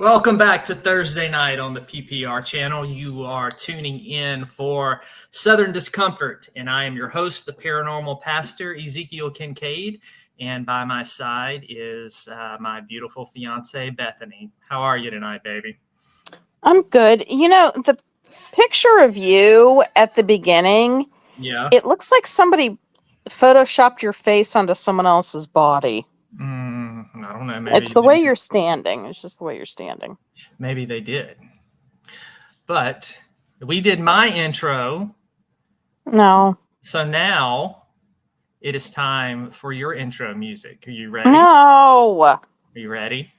Welcome back to Thursday night on the PPR channel. You are tuning in for Southern Discomfort, and I am your host, the paranormal pastor, Ezekiel Kincaid, and by my side is my beautiful fiance, Bethany. How are you tonight, baby? I'm good. You know, the picture of you at the beginning, it looks like somebody photoshopped your face onto someone else's body. I don't know. Maybe it's the way you're standing. It's just the way you're standing. Maybe they did. But we did my intro. No. So now it is time for your intro music. Are you ready? No. Are you ready?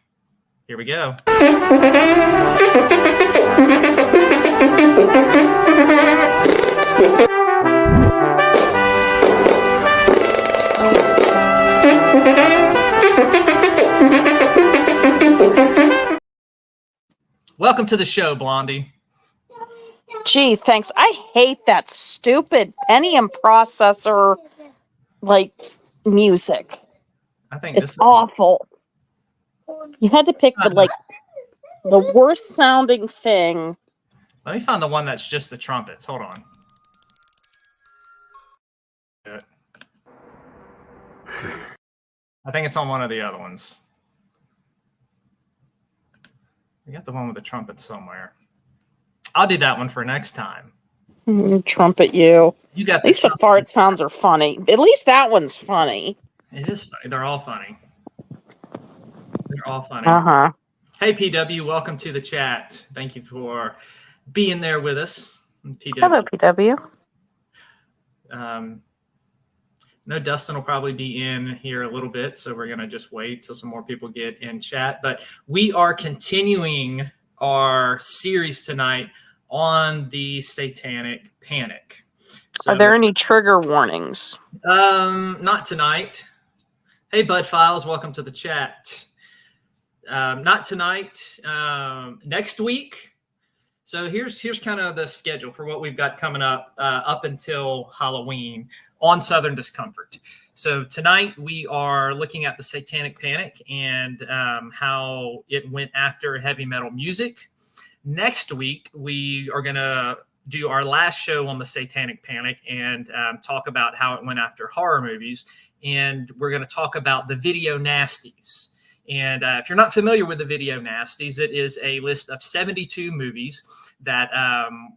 Here we go. Welcome to the show, Blondie. Gee, thanks. I hate that stupid Pentium processor, music. I think it's awful. You had to pick the worst sounding thing. Let me find the one that's just the trumpets. Hold on. I think it's on one of the other ones. We got the one with the trumpets somewhere. I'll do that one for next time. Trumpet you. You got At least the fart sounds are funny. At least that one's funny. It is funny. They're all funny. They're all funny. Uh-huh. Hey, PW, welcome to the chat. Thank you for being there with us. PW. Hello, PW. No, Dustin will probably be in here a little bit, so we're going to just wait till some more people get in chat. But we are continuing our series tonight on the Satanic Panic. So, are there any trigger warnings? Not tonight. Hey, Bud Files, welcome to the chat. Not tonight. Next week. So here's kind of the schedule for what we've got coming up until Halloween on Southern Discomfort. So tonight we are looking at the Satanic Panic and how it went after heavy metal music. Next week we are going to do our last show on the Satanic Panic and talk about how it went after horror movies. And we're going to talk about the video nasties. And if you're not familiar with the video nasties, it is a list of 72 movies that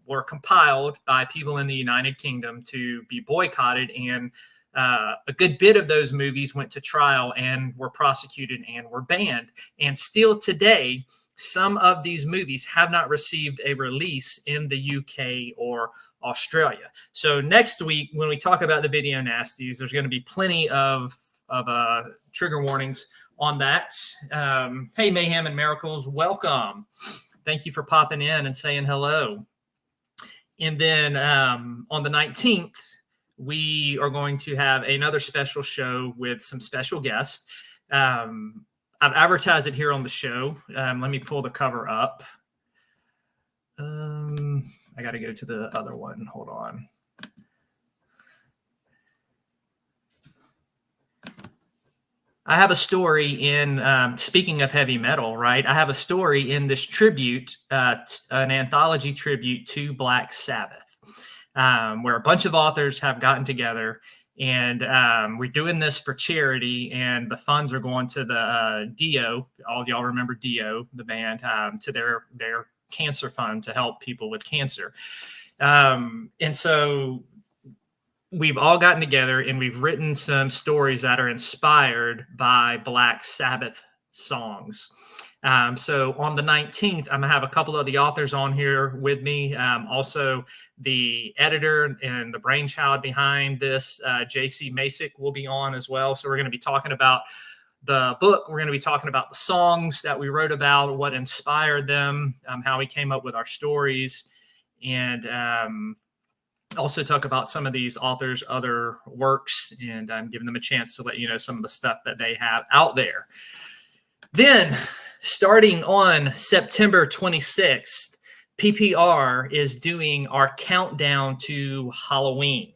were compiled by people in the United Kingdom to be boycotted. And a good bit of those movies went to trial and were prosecuted and were banned. And still today, some of these movies have not received a release in the UK or Australia. So next week, when we talk about the video nasties, there's going to be plenty of trigger warnings on that. Hey, Mayhem and Miracles, welcome. Thank you for popping in and saying hello. And then on the 19th, we are going to have another special show with some special guests. I've advertised it here on the show. Let me pull the cover up. I got to go to the other one. Hold on. I have a story in, speaking of heavy metal, right? I have a story in this tribute, an anthology tribute to Black Sabbath, where a bunch of authors have gotten together and we're doing this for charity, and the funds are going to the Dio. All of y'all remember Dio, the band, to their cancer fund to help people with cancer. And so we've all gotten together and we've written some stories that are inspired by Black Sabbath songs. So on the 19th, I'm gonna have a couple of the authors on here with me. Also, the editor and the brainchild behind this, JC Masick, will be on as well. So we're going to be talking about the book. We're going to be talking about the songs that we wrote about, what inspired them, how we came up with our stories, and also talk about some of these authors' other works, and giving them a chance to let you know some of the stuff that they have out there. Then, starting on September 26th, PPR is doing our countdown to Halloween.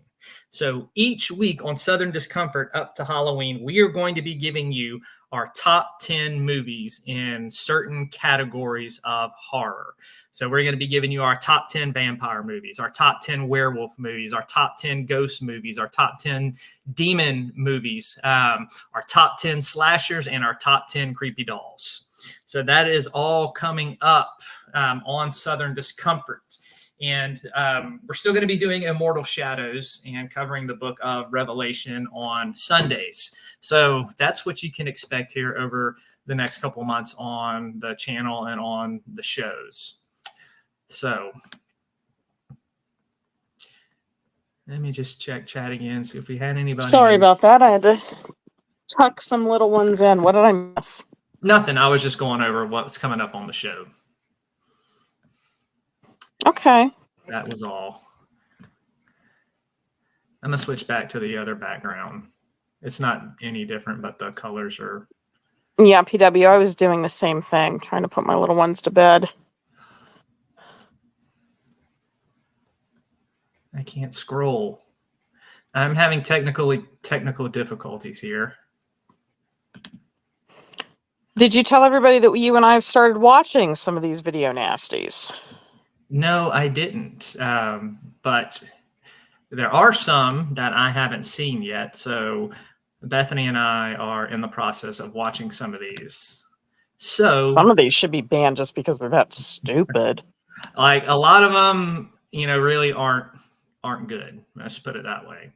So each week on Southern Discomfort up to Halloween, we are going to be giving you our top 10 movies in certain categories of horror. So we're going to be giving you our top 10 vampire movies, our top 10 werewolf movies, our top 10 ghost movies, our top 10 demon movies, our top 10 slashers, and our top 10 creepy dolls. So that is all coming up on Southern Discomfort. And we're still going to be doing Immortal Shadows and covering the book of Revelation on Sundays. So that's what you can expect here over the next couple of months on the channel and on the shows. So let me just check chat again, see if we had anybody. Sorry about that. I had to tuck some little ones in. What did I miss? Nothing. I was just going over what's coming up on the show. Okay. That was all. I'm going to switch back to the other background. It's not any different, but the colors are... Yeah, PW, I was doing the same thing, trying to put my little ones to bed. I can't scroll. I'm having technical difficulties here. Did you tell everybody that you and I have started watching some of these video nasties? No, I didn't. But there are some that I haven't seen yet. So Bethany and I are in the process of watching some of these. So some of these should be banned just because they're that stupid. Like a lot of them, really aren't good. Let's put it that way.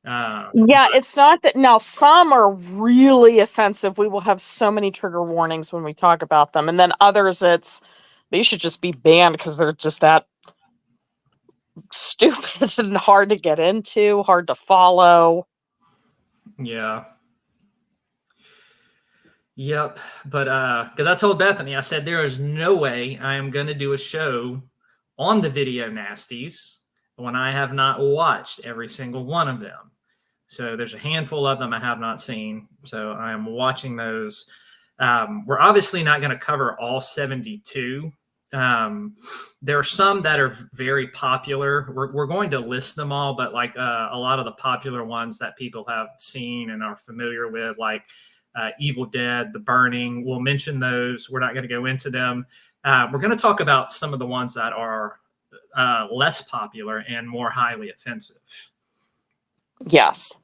Yeah, it's not that. Now, some are really offensive. We will have so many trigger warnings when we talk about them. And then others, they should just be banned because they're just that stupid and hard to get into, hard to follow. Yeah. Yep. But because I told Bethany, I said, there is no way I am going to do a show on the video nasties when I have not watched every single one of them. So there's a handful of them I have not seen. So I am watching those. We're obviously not going to cover all 72. There are some that are very popular. We're going to list them all, but like a lot of the popular ones that people have seen and are familiar with, like Evil Dead, The Burning, we'll mention those. We're not going to go into them. We're going to talk about some of the ones that are less popular and more highly offensive. Yes.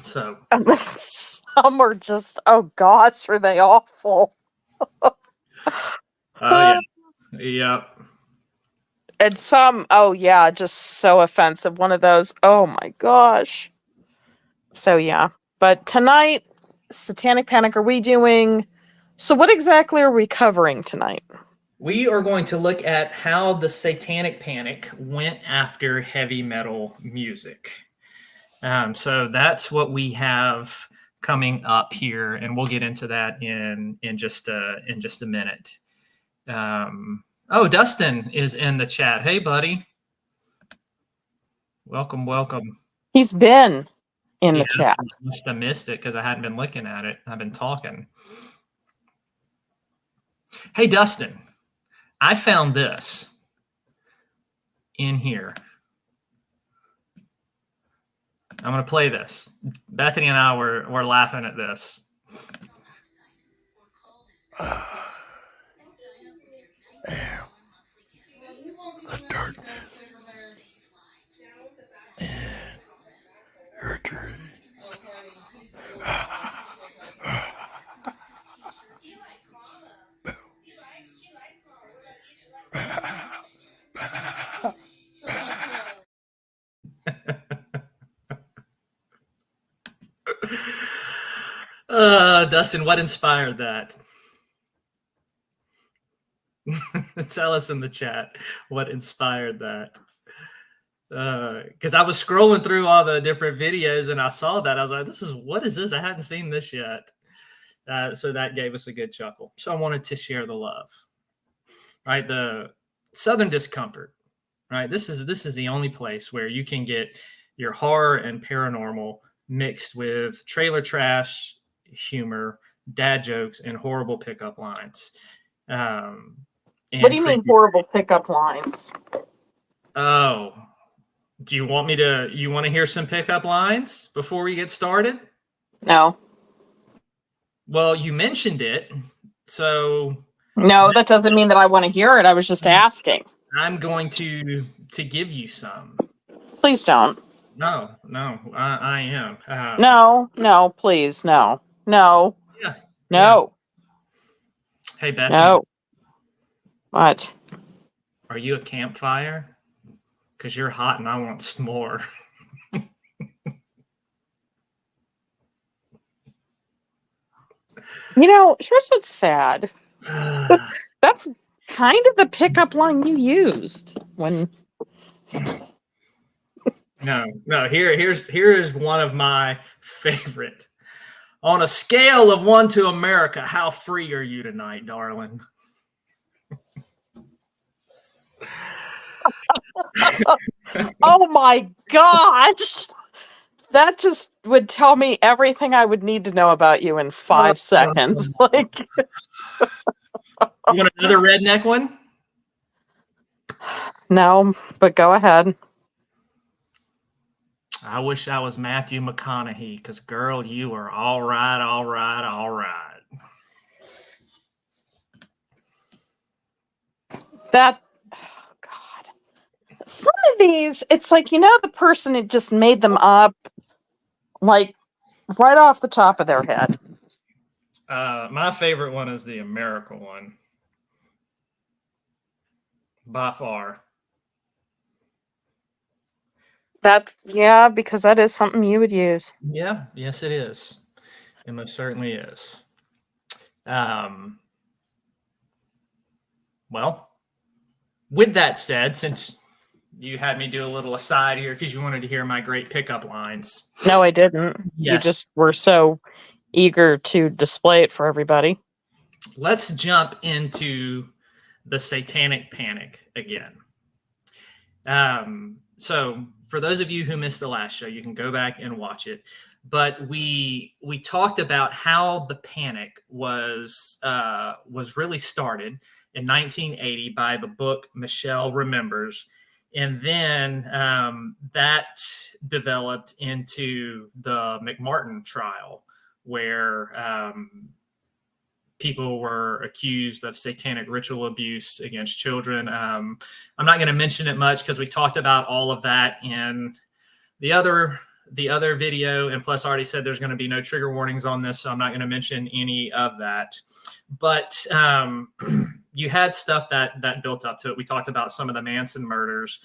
So some are just, oh gosh, are they awful? Oh yeah. Yep. And some, oh yeah, just so offensive. One of those, oh my gosh. So yeah. But tonight, Satanic Panic, are we doing... So what exactly are we covering tonight? We are going to look at how the Satanic Panic went after heavy metal music. So that's what we have coming up here, and we'll get into that in just a minute. Oh, Dustin is in the chat. Hey, buddy. Welcome. He's been in the chat. I must have missed it because I hadn't been looking at it. I've been talking. Hey, Dustin. I found this in here. I'm going to play this. Bethany and I were laughing at this. Am the darkness in your dreams. Dustin, what inspired that? Tell us in the chat what inspired that. Because I was scrolling through all the different videos and I saw that. I was like, what is this? I hadn't seen this yet. So that gave us a good chuckle. So I wanted to share the love. Right? The Southern Discomfort. Right? This is the only place where you can get your horror and paranormal mixed with trailer trash, humor, dad jokes, and horrible pickup lines. What do you mean horrible pickup lines? Oh, do you want to hear some pickup lines before we get started? No. Well, you mentioned it, so no, that doesn't mean that I want to hear it. I was just asking. I'm going to give you some. Please don't. No, I am. No, please, no. Yeah. No. Hey, Beth. No. What? Are you a campfire? Because you're hot and I want s'more. Here's what's sad. That's kind of the pickup line you used when. No. Here is one of my favorite. On a scale of 1 to America, how free are you tonight, darling? Oh my gosh! That just would tell me everything I would need to know about you in 5 seconds. Like, you want another redneck one? No, but go ahead. I wish I was Matthew McConaughey, because girl, you are all right. That, oh God. Some of these, it's like, the person had just made them up, like, right off the top of their head. My favorite one is the America one. By far. Because that is something you would use. Yeah, yes, it is. It most certainly is. Well, with that said, since you had me do a little aside here because you wanted to hear my great pickup lines. No, I didn't. Yes. You just were so eager to display it for everybody. Let's jump into the Satanic Panic again. So for those of you who missed the last show, you can go back and watch it. But we talked about how the panic was really started in 1980 by the book Michelle Remembers, and then that developed into the McMartin trial, where people were accused of satanic ritual abuse against children. I'm not going to mention it much because we talked about all of that in the other video, and plus I already said there's going to be no trigger warnings on this, so I'm not going to mention any of that. But you had stuff that built up to it. We talked about some of the Manson murders,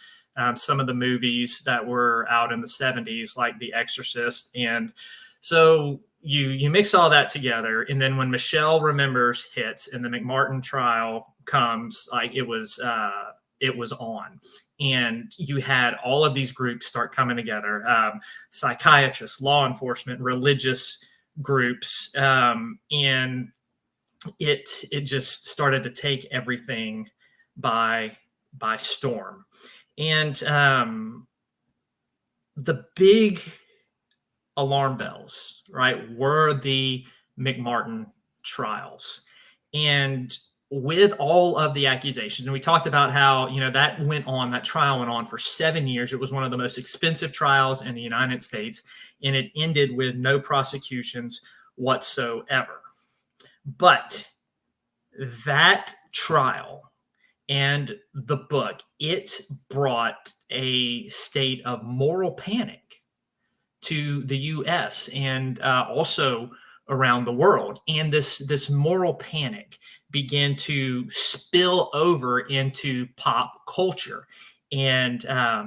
some of the movies that were out in the 70s, like The Exorcist, and so you mix all that together, and then when Michelle Remembers hits and the McMartin trial comes, like it was on. And you had all of these groups start coming together, psychiatrists, law enforcement, religious groups, and it just started to take everything by storm. And the big alarm bells, right, were the McMartin trials. And with all of the accusations, and we talked about how, that trial went on for 7 years. It was one of the most expensive trials in the United States, and it ended with no prosecutions whatsoever. But that trial and the book, it brought a state of moral panic to the U.S. and also around the world. And this moral panic began to spill over into pop culture. And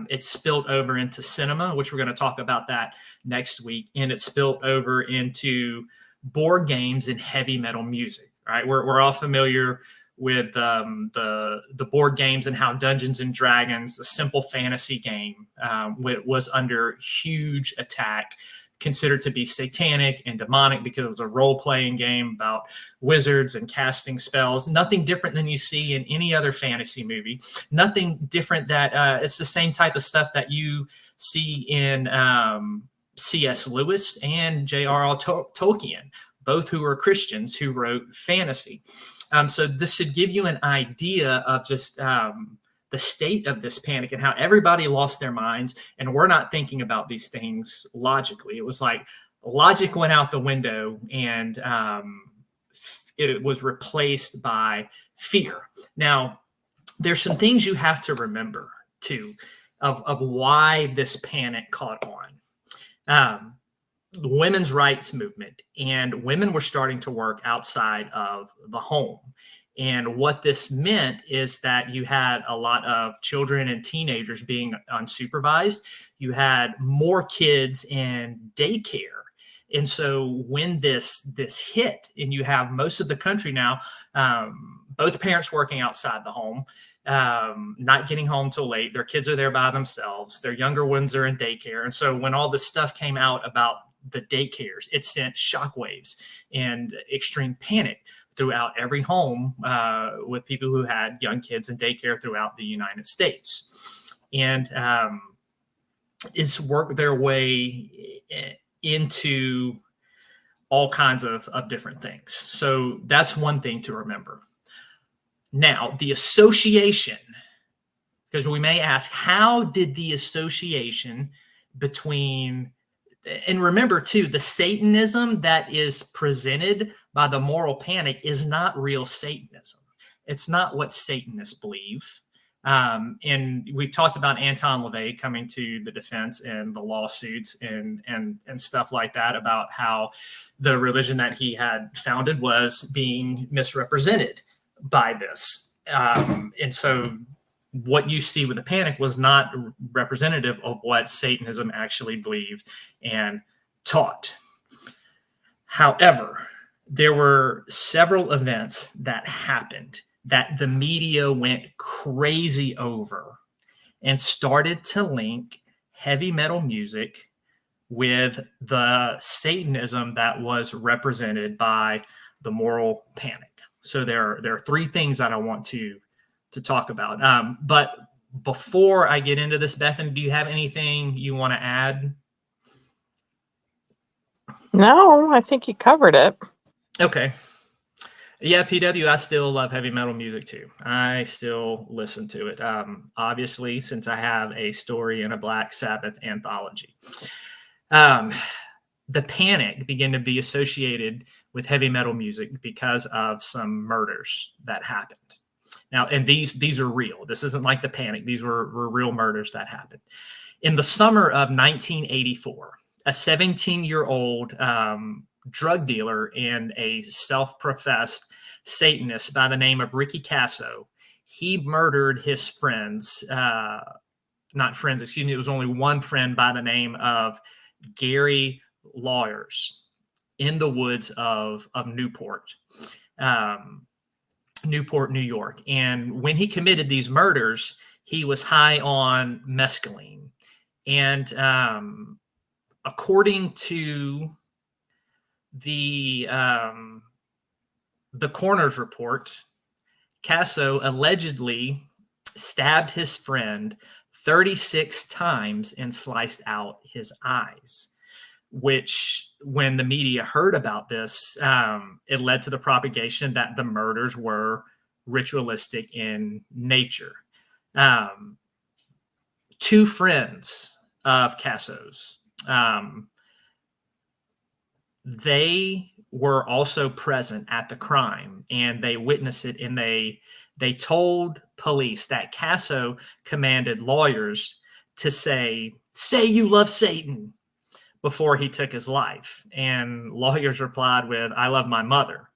it spilled over into cinema, which we're going to talk about that next week. And it spilled over into board games and heavy metal music. Right, we're all familiar with the board games and how Dungeons and Dragons, a simple fantasy game, was under huge attack, considered to be satanic and demonic because it was a role-playing game about wizards and casting spells. Nothing different than you see in any other fantasy movie. Nothing different that it's the same type of stuff that you see in C.S. Lewis and J.R.R. Tolkien, both who were Christians who wrote fantasy. So this should give you an idea of just the state of this panic and how everybody lost their minds, and we're not thinking about these things logically. It was like logic went out the window, and it was replaced by fear. Now, there's some things you have to remember too of why this panic caught on. The women's rights movement, and women were starting to work outside of the home. And what this meant is that you had a lot of children and teenagers being unsupervised. You had more kids in daycare. And so when this hit, and you have most of the country now, both parents working outside the home, not getting home till late, their kids are there by themselves, their younger ones are in daycare. And so when all this stuff came out about the daycares, it sent shockwaves and extreme panic throughout every home with people who had young kids in daycare throughout the United States. And it's worked their way into all kinds of different things. So that's one thing to remember. Now, the association, because we may ask, how did the association between, and remember too, the Satanism that is presented by the moral panic is not real Satanism. It's not what Satanists believe. And we've talked about Anton LaVey coming to the defense and the lawsuits and stuff like that, about how the religion that he had founded was being misrepresented by this. And so what you see with the panic was not representative of what Satanism actually believed and taught. However, there were several events that happened that the media went crazy over and started to link heavy metal music with the Satanism that was represented by the moral panic. So there are three things that I want to talk about. But before I get into this, Bethany, do you have anything you want to add? No, I think you covered it. Okay. Yeah, PW, I still love heavy metal music too. I still listen to it. Obviously, since I have a Story in a Black Sabbath anthology. The panic began to be associated with heavy metal music because of some murders that happened. Now, and these are real. This isn't like the panic. These were real murders that happened. In the summer of 1984, a 17-year-old drug dealer and a self-professed Satanist by the name of Ricky Casso, he murdered his friends, not friends, excuse me, it was only one friend by the name of Gary Lawyers in the woods of Newport, New York. And when he committed these murders, he was high on mescaline. And according to the coroner's report, Casso allegedly stabbed his friend 36 times and sliced out his eyes, which when the media heard about this, it led to the propagation that the murders were ritualistic in nature. Two friends of Casso's, they were also present at the crime, and they witnessed it, and they told police that Casso commanded Lawyers to say you love Satan before he took his life. And Lawyers replied with, I love my mother.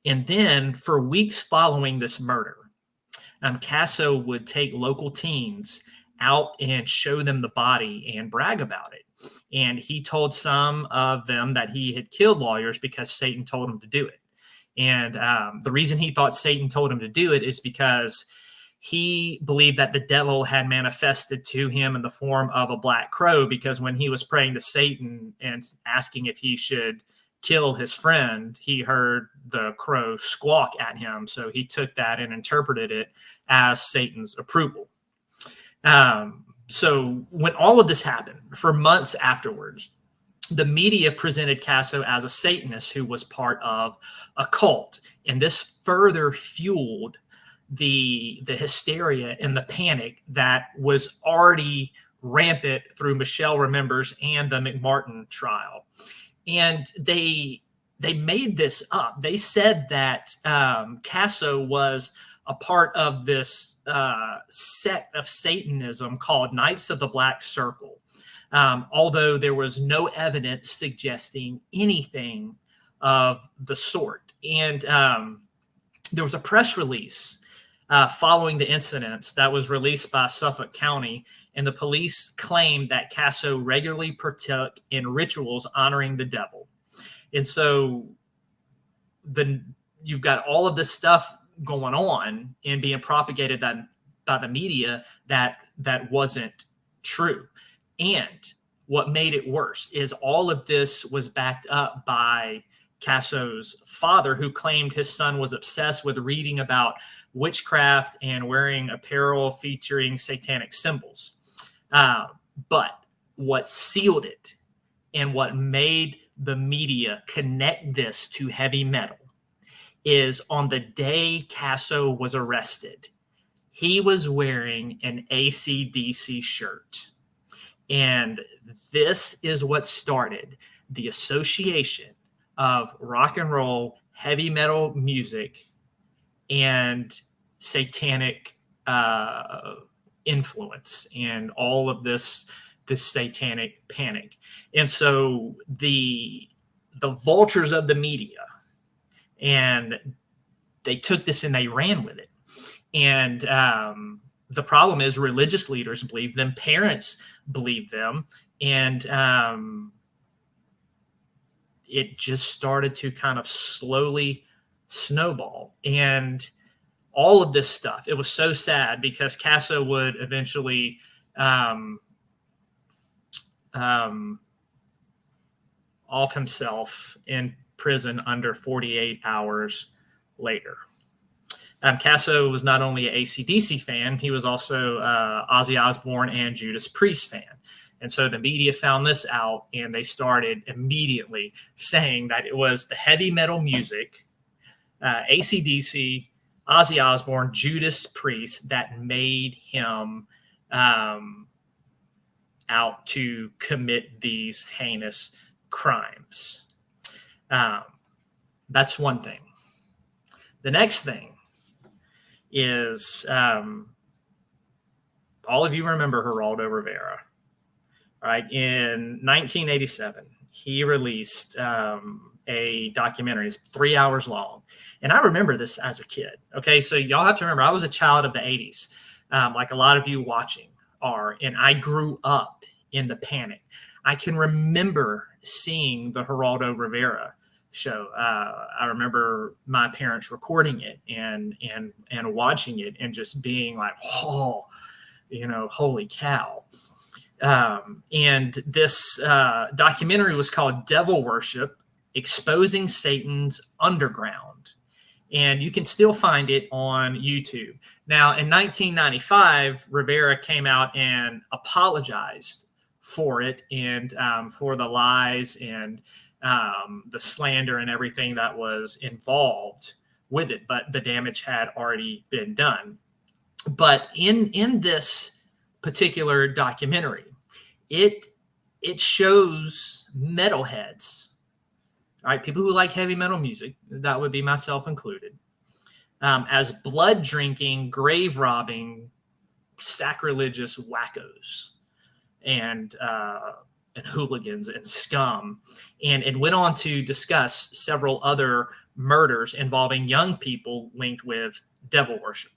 And then for weeks following this murder, Casso would take local teens out and show them the body and brag about it. And he told some of them that he had killed lawyers because Satan told him to do it. And the reason he thought Satan told him to do it is because he believed that the devil had manifested to him in the form of a black crow, because when he was praying to Satan and asking if he should kill his friend, he heard the crow squawk at him. So he took that and interpreted it as Satan's approval. So when all of this happened, for months afterwards, the media presented Casso as a Satanist who was part of a cult. And this further fueled the hysteria and the panic that was already rampant through Michelle Remembers and the McMartin trial. And they made this up. They said that Casso was a part of this sect of Satanism called Knights of the Black Circle, although there was no evidence suggesting anything of the sort. And there was a press release following the incidents that was released by Suffolk County, and the police claimed that Casso regularly partook in rituals honoring the devil. And so you've got all of this stuff going on and being propagated by the media that wasn't true. And what made it worse is all of this was backed up by Casso's father, who claimed his son was obsessed with reading about witchcraft and wearing apparel featuring satanic symbols. But what sealed it and what made the media connect this to heavy metal is on the day Casso was arrested, he was wearing an AC/DC shirt. And this is what started the association of rock and roll, heavy metal music, and satanic influence, and all of this satanic panic. And so the vultures of the media, and they took this and they ran with it. And the problem is religious leaders believe them, parents believe them, and it just started to kind of slowly snowball. And all of this stuff, it was so sad because Casso would eventually off himself in prison under 48 hours later. Casso was not only an AC/DC fan, he was also Ozzy Osbourne and Judas Priest fan. And so the media found this out, and they started immediately saying that it was the heavy metal music, AC/DC, Ozzy Osbourne, Judas Priest, that made him out to commit these heinous crimes. That's one thing. The next thing is all of you remember Geraldo Rivera, right? In 1987, he released a documentary. It's 3 hours long. And I remember this as a kid. Okay, so y'all have to remember, I was a child of the 80s, like a lot of you watching are, and I grew up in the panic. I can remember seeing the Geraldo Rivera show. I remember my parents recording it and watching it and just being like, oh, holy cow. And this documentary was called Devil Worship: Exposing Satan's Underground. And you can still find it on YouTube. Now, in 1995, Rivera came out and apologized for it and for the lies and the slander and everything that was involved with it. But the damage had already been done. But in this particular documentary, it shows metalheads, right? People who like heavy metal music, that would be myself included, as blood drinking, grave robbing, sacrilegious wackos and hooligans and scum. And it went on to discuss several other murders involving young people linked with devil worship.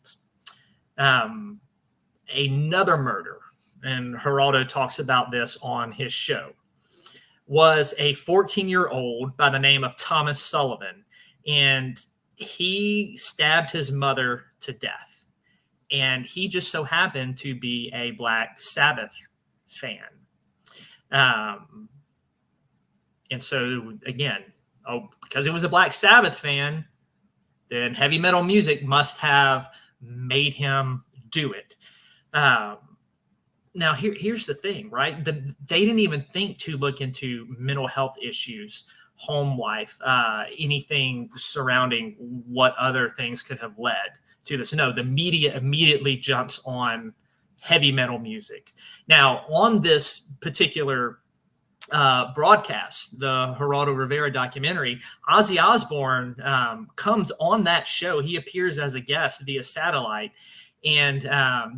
Another murder and Geraldo talks about this on his show, was a 14-year-old by the name of Thomas Sullivan, and he stabbed his mother to death. And he just so happened to be a Black Sabbath fan. And so, again, because he was a Black Sabbath fan, then heavy metal music must have made him do it. Now, here's the thing, right? They didn't even think to look into mental health issues, home life, anything surrounding what other things could have led to this. No, the media immediately jumps on heavy metal music. Now, on this particular broadcast, the Geraldo Rivera documentary, Ozzy Osbourne comes on that show. He appears as a guest via satellite, and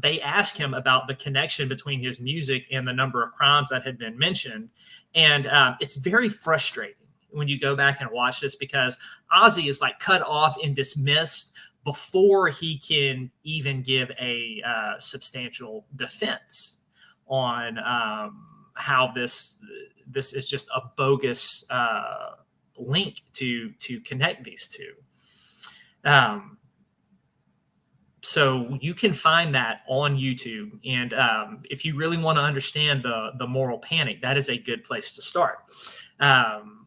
they ask him about the connection between his music and the number of crimes that had been mentioned. And it's very frustrating when you go back and watch this, because Ozzy is like cut off and dismissed before he can even give a substantial defense on how this is just a bogus link to connect these two. So you can find that on YouTube. And if you really want to understand the moral panic, that is a good place to start.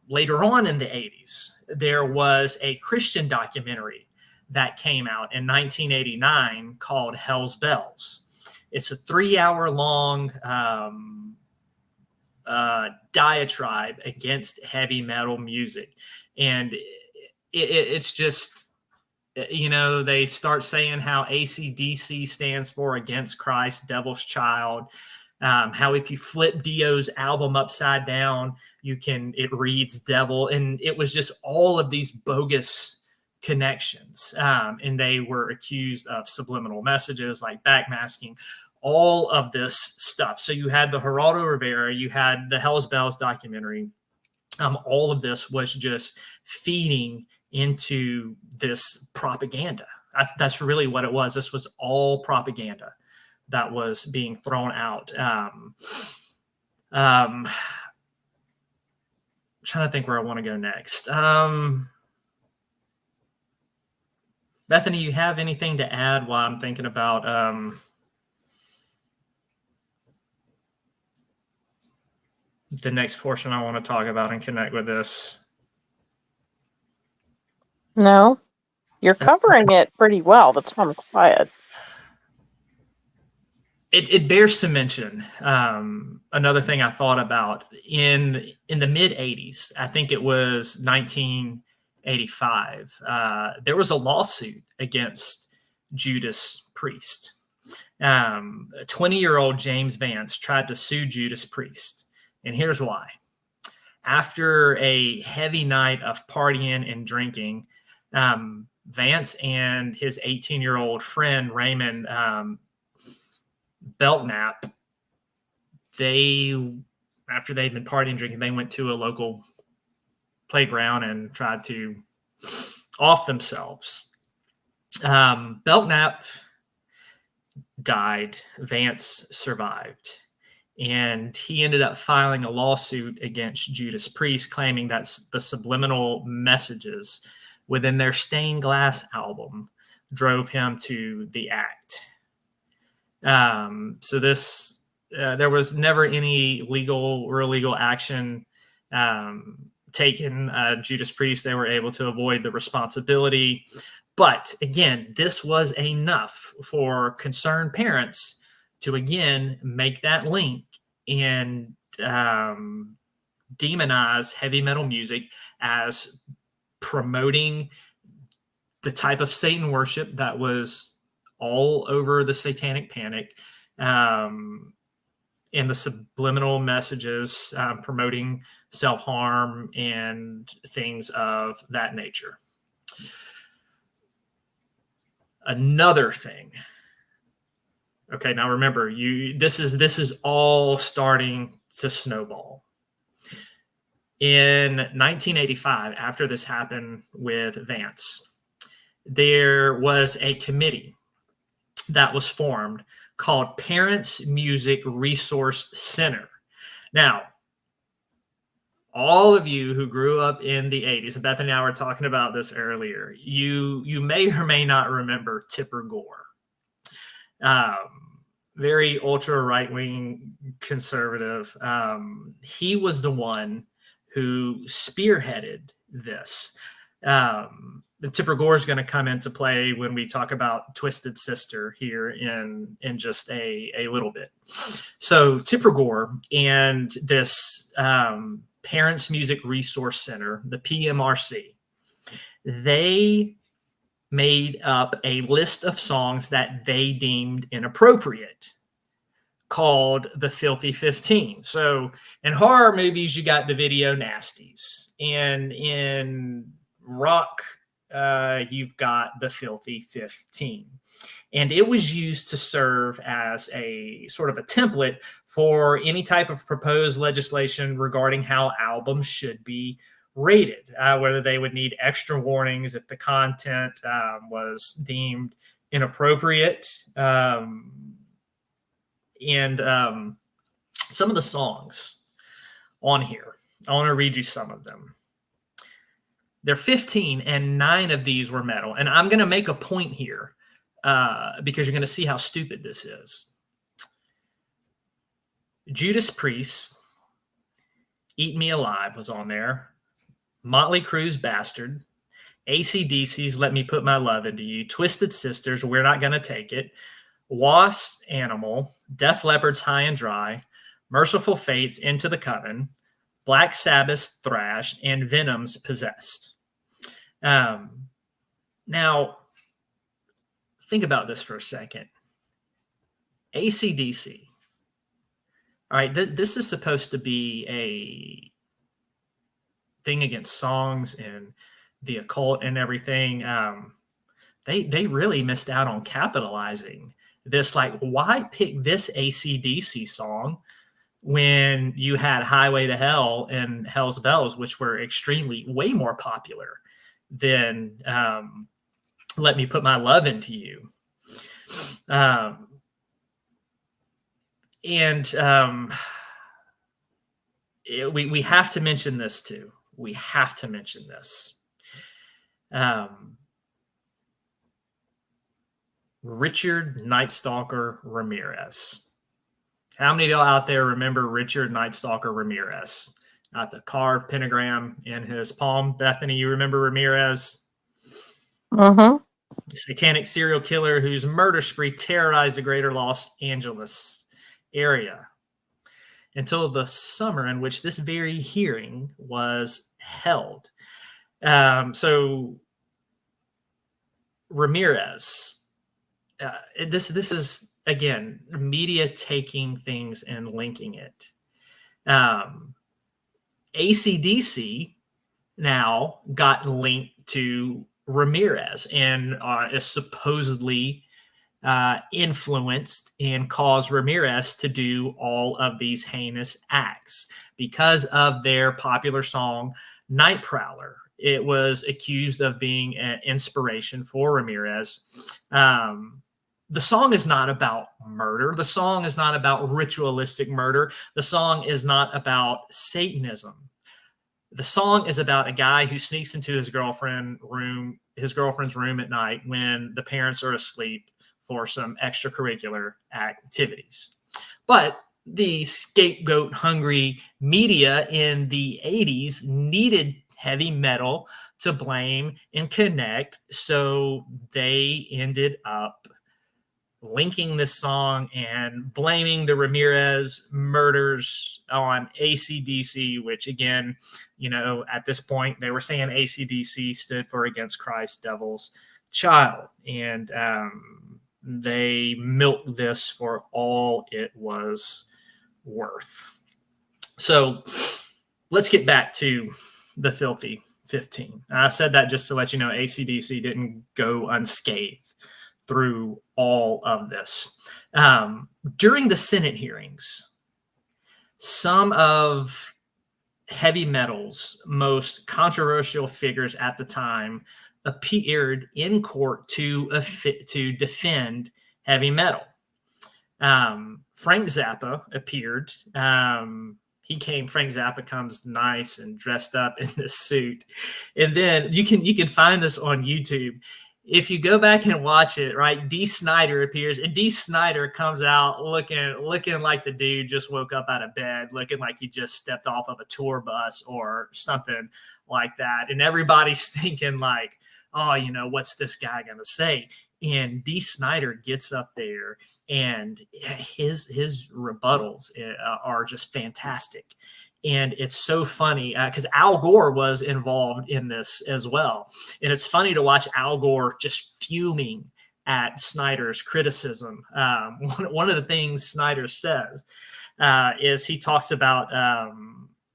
Later on in the 80s, there was a Christian documentary that came out in 1989 called Hell's Bells. It's a 3-hour-long diatribe against heavy metal music. And it's just, you know, they start saying how AC/DC stands for Against Christ, Devil's Child. How if you flip Dio's album upside down, it reads devil. And it was just all of these bogus connections. And they were accused of subliminal messages like backmasking, all of this stuff. So you had the Geraldo Rivera, you had the Hell's Bells documentary. All of this was just feeding into this propaganda. That's really what it was. This was all propaganda that was being thrown out. Trying to think where I want to go next. Bethany, you have anything to add while I'm thinking about the next portion I want to talk about and connect with this? No, you're covering it pretty well. That's why I'm quiet. It bears to mention another thing I thought about in the mid 80s. I think it was 1985. There was a lawsuit against Judas Priest. 20-year-old James Vance tried to sue Judas Priest. And here's why. After a heavy night of partying and drinking, Vance and his 18-year-old friend, Raymond Belknap, after they'd been partying and drinking, they went to a local playground and tried to off themselves. Belknap died. Vance survived. And he ended up filing a lawsuit against Judas Priest, claiming that the subliminal messages within their Stained Glass album drove him to the act. So this, there was never any legal or illegal action taken. Judas Priest, they were able to avoid the responsibility. But again, this was enough for concerned parents to, again, make that link and demonize heavy metal music as promoting the type of Satan worship that was all over the Satanic Panic, and the subliminal messages promoting self-harm and things of that nature. Another thing. Okay, now remember, this is all starting to snowball. In 1985, after this happened with Vance, there was a committee that was formed called Parents Music Resource Center. Now, all of you who grew up in the 80s, and Bethany and I were talking about this earlier, you may or may not remember Tipper Gore. Very ultra right-wing conservative. He was the one who spearheaded this. Tipper Gore is going to come into play when we talk about Twisted Sister here in just a little bit. So Tipper Gore and this Parents Music Resource Center, the PMRC, they made up a list of songs that they deemed inappropriate, called the Filthy 15. So in horror movies, you got the video nasties, and in rock, you've got the Filthy 15. And it was used to serve as a sort of a template for any type of proposed legislation regarding how albums should be rated, whether they would need extra warnings if the content was deemed inappropriate. And some of the songs on here, I want to read you some of them. They're 15, and 9 of these were metal. And I'm going to make a point here because you're going to see how stupid this is. Judas Priest, Eat Me Alive was on there. Motley Crue's Bastard. AC/DC's Let Me Put My Love Into You. Twisted Sisters, We're Not Gonna Take It. Wasp, Animal. Def Leppard's High and Dry. Merciful Fate's Into the Coven. Black Sabbath's Thrash. And Venom's Possessed. Now, think about this for a second. AC/DC. All right, this is supposed to be a thing against songs and the occult and everything. They really missed out on capitalizing this. Like, why pick this AC/DC song when you had Highway to Hell and Hell's Bells, which were way more popular than Let Me Put My Love Into You? We have to mention this too. We have to mention this. Richard Night Stalker Ramirez. How many of y'all out there remember Richard Night Stalker Ramirez? Not the carved pentagram in his palm. Bethany, you remember Ramirez? Mm-hmm. Satanic serial killer whose murder spree terrorized the greater Los Angeles area until the summer in which this very hearing was held. So Ramirez, this is, again, media taking things and linking it. AC/DC now got linked to Ramirez and is supposedly influenced and caused Ramirez to do all of these heinous acts because of their popular song Night Prowler. It was accused of being an inspiration for Ramirez. The song is not about murder. The song is not about ritualistic murder. The song is not about Satanism. The song is about a guy who sneaks into his girlfriend's room at night when the parents are asleep for some extracurricular activities. But the scapegoat-hungry media in the 80s needed heavy metal to blame and connect, so they ended up linking this song and blaming the Ramirez murders on AC/DC, which, again, at this point, they were saying AC/DC stood for Against Christ, Devil's Child. And they milked this for all it was worth. So let's get back to the Filthy 15. I said that just to let you know AC/DC didn't go unscathed through all of this. During the Senate hearings, some of heavy metal's most controversial figures at the time appeared in court to defend heavy metal. Frank Zappa appeared. Frank Zappa comes nice and dressed up in this suit. And then you can find this on YouTube. If you go back and watch it, right, Dee Snider appears, and Dee Snider comes out looking like the dude just woke up out of bed, looking like he just stepped off of a tour bus or something like that. And everybody's thinking like, oh, what's this guy going to say? And Dee Snider gets up there, and his rebuttals are just fantastic. And it's so funny because Al Gore was involved in this as well. And it's funny to watch Al Gore just fuming at Snyder's criticism. One of the things Snyder says is he talks about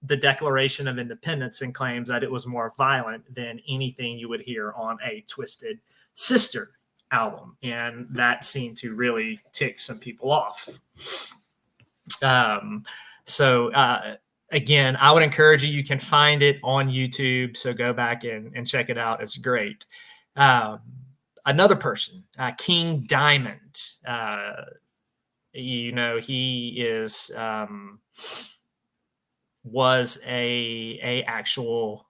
the Declaration of Independence and claims that it was more violent than anything you would hear on a Twisted Sister album. And that seemed to really tick some people off. Again, I would encourage you. You can find it on YouTube, so go back and check it out. It's great. Another person, King Diamond. He is was a actual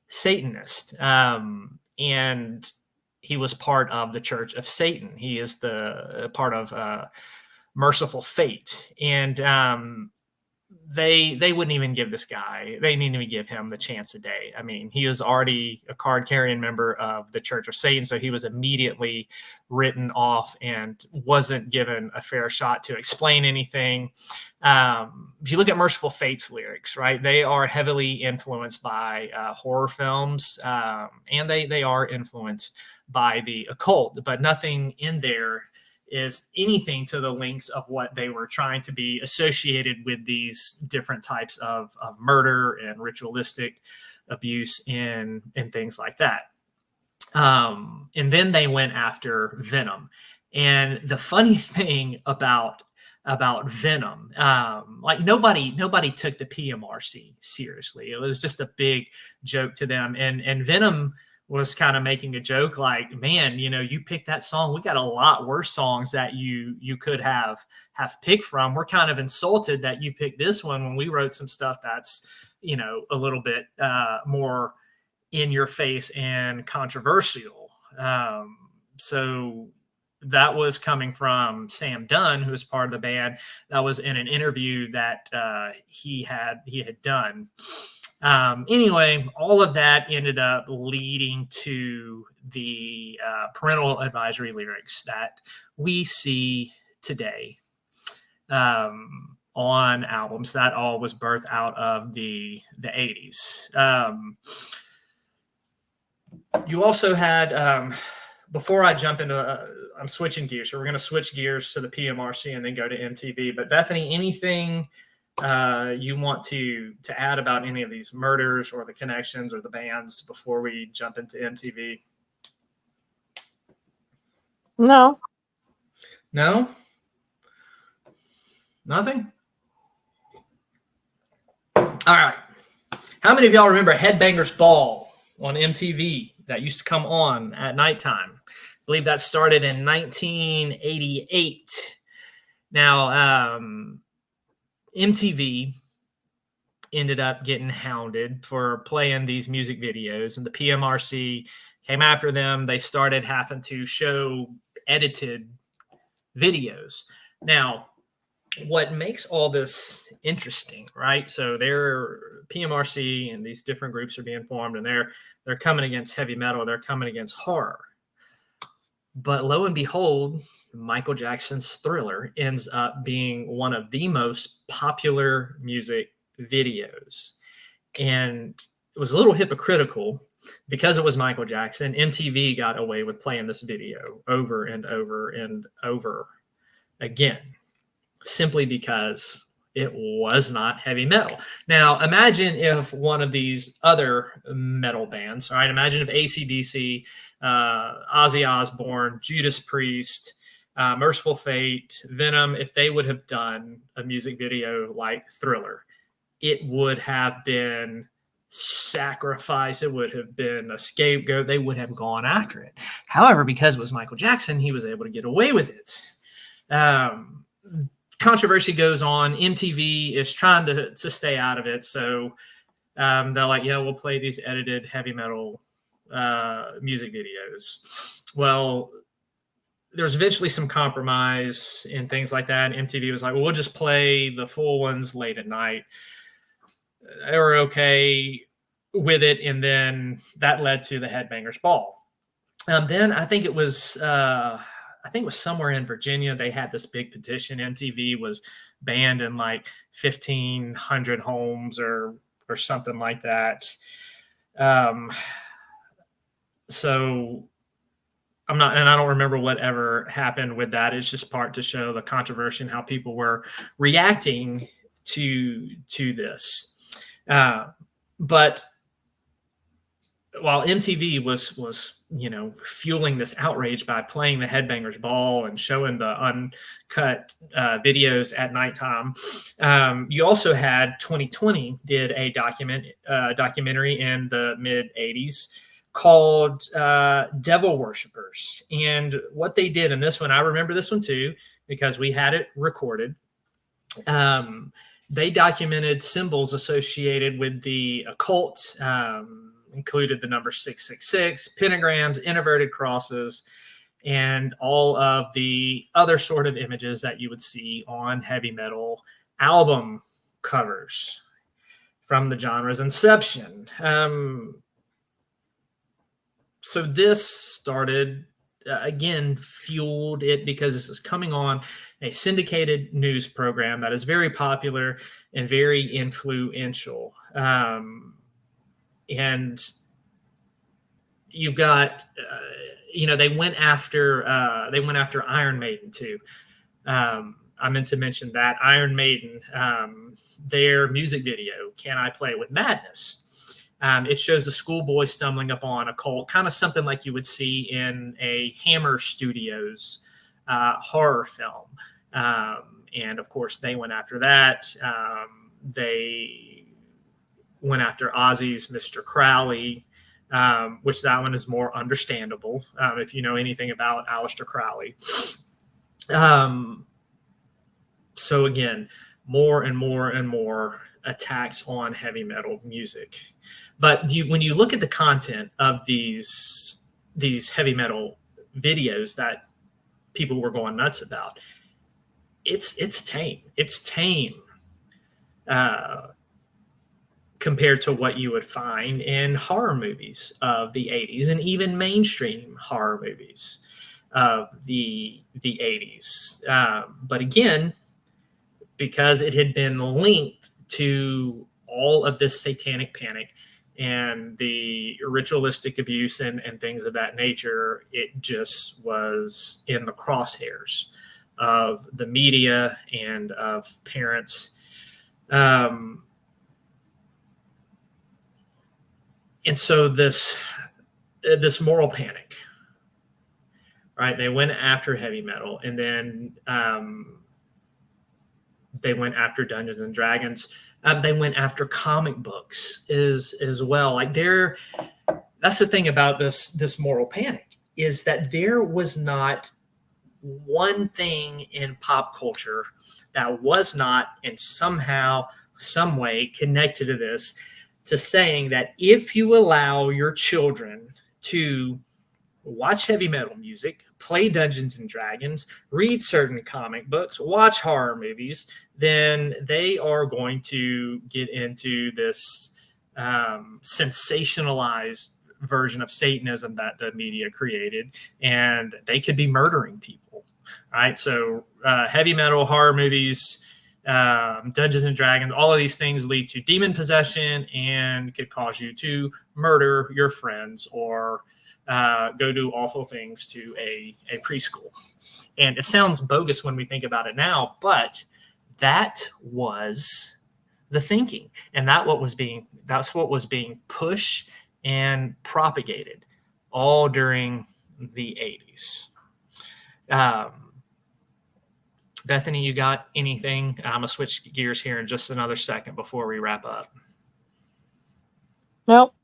Satanist, and he was part of the Church of Satan. He is the part of Merciful Fate, and they wouldn't even give this guy, they didn't even give him the chance a day. I mean, he was already a card-carrying member of the Church of Satan, so he was immediately written off and wasn't given a fair shot to explain anything. If you look at Merciful Fate's lyrics, right, they are heavily influenced by horror films, and they are influenced by the occult, but nothing in there is anything to the links of what they were trying to be associated with these different types of murder and ritualistic abuse and things like that. And then they went after Venom. And the funny thing about Venom, like nobody took the PMRC seriously. It was just a big joke to them. And Venom was kind of making a joke like, man, you picked that song. We got a lot worse songs that you could have picked from. We're kind of insulted that you picked this one when we wrote some stuff that's, a little bit more in your face and controversial. So that was coming from Sam Dunn, who was part of the band. That was in an interview that he had done. Anyway, all of that ended up leading to the parental advisory lyrics that we see today on albums. That all was birthed out of the 80s. You also had, before I jump into, I'm switching gears. So we're going to switch gears to the PMRC and then go to MTV. But Bethany, anything you want to add about any of these murders or the connections or the bands before we jump into MTV? No. Nothing? All right. How many of y'all remember Headbangers Ball on MTV that used to come on at nighttime? I believe that started in 1988. Now, MTV ended up getting hounded for playing these music videos, and the PMRC came after them. They started having to show edited videos. Now, what makes all this interesting, right? So they're PMRC and these different groups are being formed, and they're coming against heavy metal. They're coming against horror. But lo and behold, Michael Jackson's Thriller ends up being one of the most popular music videos. And it was a little hypocritical because it was Michael Jackson. MTV got away with playing this video over and over and over again, simply because it was not heavy metal. Now, imagine if one of these other metal bands, all right, imagine if AC/DC, Ozzy Osbourne, Judas Priest, Merciful Fate, Venom, if they would have done a music video like Thriller, it would have been sacrifice. It would have been a scapegoat. They would have gone after it. However, because it was Michael Jackson, he was able to get away with it. controversy goes on. MTV is trying to stay out of it. So they're like, yeah, we'll play these edited heavy metal music videos. Well, there's eventually some compromise and things like that. And MTV was like, well, we'll just play the full ones late at night. They were okay with it. And then that led to the Headbangers Ball. Then I think it was somewhere in Virginia. They had this big petition. MTV was banned in like 1,500 homes or something like that. So I don't remember whatever happened with that. It's just part to show the controversy and how people were reacting to this. But while MTV was fueling this outrage by playing the Headbangers Ball and showing the uncut videos at nighttime, you also had 2020 did a documentary in the mid 80s called Devil Worshippers. And what they did in this one, I remember this one too, because we had it recorded. They documented symbols associated with the occult, included the number 666, pentagrams, inverted crosses, and all of the other sort of images that you would see on heavy metal album covers from the genre's inception. So this started, again, fueled it because this is coming on a syndicated news program that is very popular and very influential. And you've got, they went after Iron Maiden too. I meant to mention that Iron Maiden, their music video, "Can I Play With Madness?" It shows a schoolboy stumbling upon a cult, kind of something like you would see in a Hammer Studios horror film. And of course, they went after that. They went after Ozzy's Mr. Crowley, which that one is more understandable if you know anything about Aleister Crowley. So again, more and more and more attacks on heavy metal music. But when you look at the content of these heavy metal videos that people were going nuts about, it's tame. It's tame compared to what you would find in horror movies of the 80s and even mainstream horror movies of the 80s. But again, because it had been linked to all of this satanic panic and the ritualistic abuse and things of that nature, it just was in the crosshairs of the media and of parents. And so this moral panic, right? They went after heavy metal, and then they went after Dungeons and Dragons. They went after comic books as well. Like that's the thing about this moral panic, is that there was not one thing in pop culture that was not in somehow, some way connected to this, to saying that if you allow your children to watch heavy metal music, play Dungeons and Dragons, read certain comic books, watch horror movies, then they are going to get into this sensationalized version of Satanism that the media created, and they could be murdering people, right? So heavy metal, horror movies, Dungeons and Dragons, all of these things lead to demon possession and could cause you to murder your friends or go do awful things to a preschool. And it sounds bogus when we think about it now, but that was the thinking, and that's what was being pushed and propagated all during the 80s. Bethany, you got anything? I'm gonna switch gears here in just another second before we wrap up. Nope.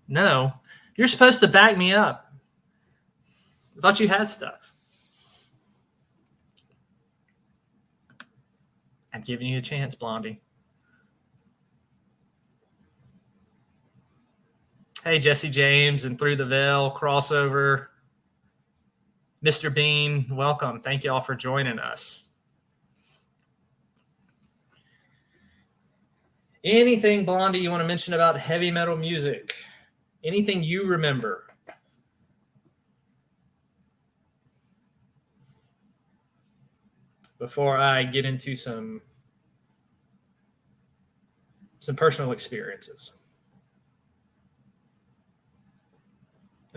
No, you're supposed to back me up. I thought you had stuff. I'm giving you a chance, Blondie. Hey, Jesse James and Through the Veil crossover. Mr. Bean, welcome. Thank you all for joining us. Anything, Blondie, you want to mention about heavy metal music? Anything you remember? Before I get into some personal experiences.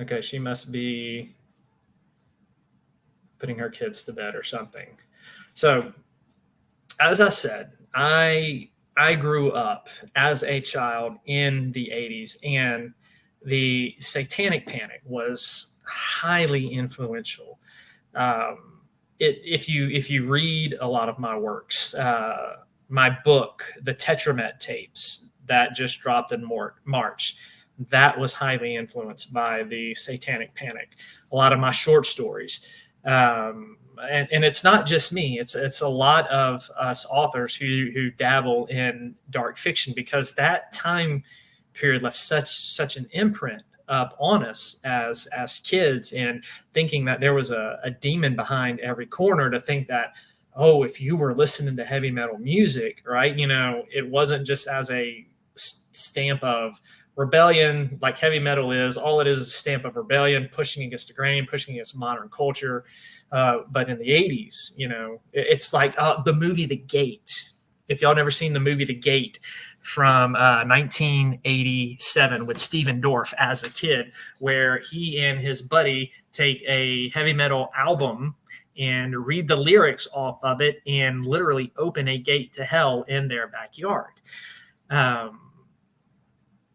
Okay, she must be putting her kids to bed or something. So, as I said, I grew up as a child in the 80s, and the Satanic Panic was highly influential. If you read a lot of my works, my book, the Tetramet tapes that just dropped in March, that was highly influenced by the Satanic Panic. A lot of my short stories, and it's not just me. It's a lot of us authors who dabble in dark fiction, because that time period left such an imprint up on us as kids, and thinking that there was a demon behind every corner, to think that, oh, if you were listening to heavy metal music, right, it wasn't just as a stamp of rebellion like heavy metal is. All it is a stamp of rebellion, pushing against the grain, pushing against modern culture. But in the 80s, it's like the movie The Gate. If y'all never seen the movie The Gate from 1987 with Steven Dorff as a kid, where he and his buddy take a heavy metal album and read the lyrics off of it and literally open a gate to hell in their backyard.